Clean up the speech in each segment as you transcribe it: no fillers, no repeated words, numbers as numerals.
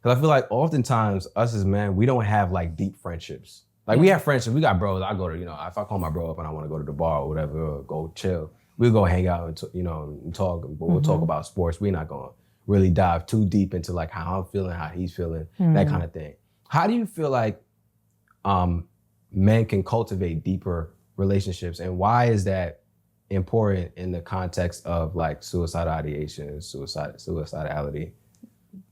Because I feel like oftentimes us as men, we don't have like deep friendships. Like we have friendships, we got bros. I go to, if I call my bro up and I want to go to the bar or whatever, or go chill, we'll go hang out and and talk. But we'll talk about sports. We're not going to really dive too deep into like how I'm feeling, how he's feeling, that kind of thing. How do you feel like men can cultivate deeper relationships, and why is that important in the context of like suicidal ideation, suicidality?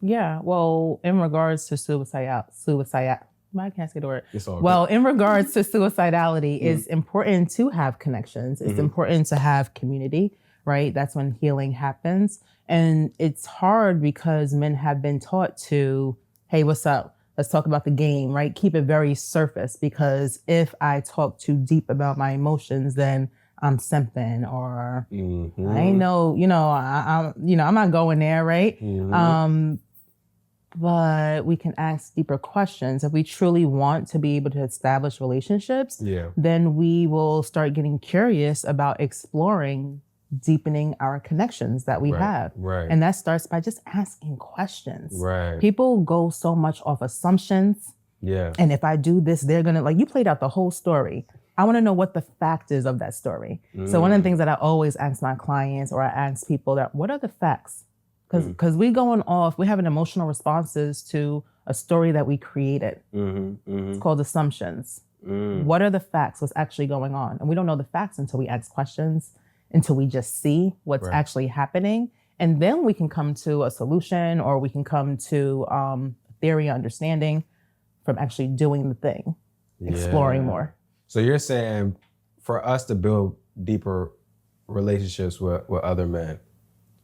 Yeah, well, in regards to suicide, I can't say the word. Well, in regards to suicidality, it's important to have connections. It's important to have community, right? That's when healing happens. And it's hard because men have been taught to, hey, what's up? Let's talk about the game, right? Keep it very surface, because if I talk too deep about my emotions, then I'm simping, or I ain't know, I'm not going there, right? But we can ask deeper questions. If we truly want to be able to establish relationships, then we will start getting curious about exploring, deepening our connections that we have. Right. And that starts by just asking questions. Right. People go so much off assumptions. Yeah. And if I do this, they're going to, like, you played out the whole story. I want to know what the fact is of that story. So one of the things that I always ask my clients, or I ask people, that what are the facts? Because we going off, we having emotional responses to a story that we created. It's called assumptions. What are the facts? What's actually going on? And we don't know the facts until we ask questions, until we just see what's actually happening. And then we can come to a solution, or we can come to theory, understanding from actually doing the thing, exploring more. So you're saying for us to build deeper relationships with other men,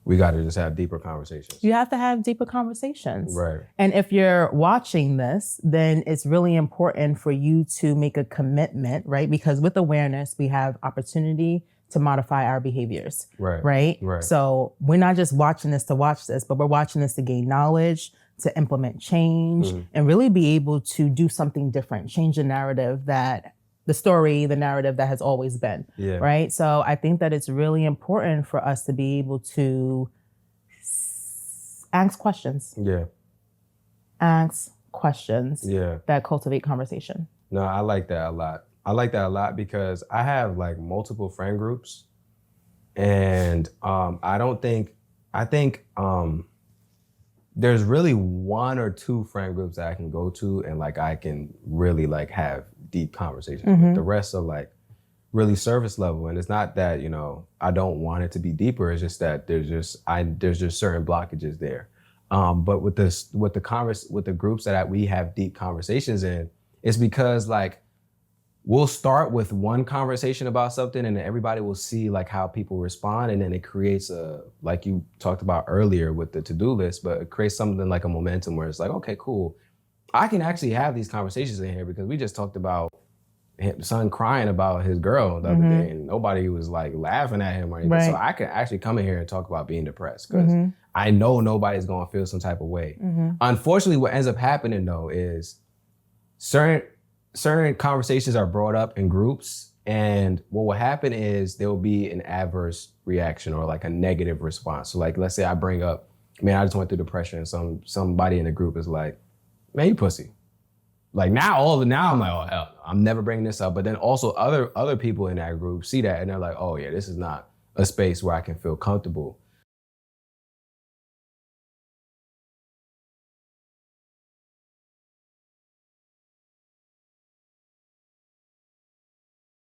we got to just have deeper conversations. You have to have deeper conversations. Right. And if you're watching this, then it's really important for you to make a commitment, right? Because with awareness, we have opportunity to modify our behaviors. Right. So we're not just watching this to watch this, but we're watching this to gain knowledge, to implement change, and really be able to do something different, change the narrative the narrative that has always been, right? So I think that it's really important for us to be able to ask questions. Ask questions that cultivate conversation. No, I like that a lot. I like that a lot because I have like multiple friend groups, and I think there's really one or two friend groups that I can go to and like I can really like have deep conversations with. The rest are like really surface level, and it's not that I don't want it to be deeper. It's just that there's just certain blockages there. But with the groups that we have deep conversations in, it's because like we'll start with one conversation about something, and then everybody will see like how people respond, and then it creates like you talked about earlier with the to-do list, but it creates something like a momentum where it's like, okay, cool. I can actually have these conversations in here because we just talked about his son crying about his girl the other day, and nobody was like laughing at him or anything. So I can actually come in here and talk about being depressed because I know nobody's gonna feel some type of way. Unfortunately, what ends up happening though is certain conversations are brought up in groups, and what will happen is there will be an adverse reaction or like a negative response. So like, let's say I bring up, man, I just went through depression, and somebody in the group is like, man, you pussy. Like now I'm like, oh hell, I'm never bringing this up. But then also other people in that group see that and they're like, oh yeah, this is not a space where I can feel comfortable.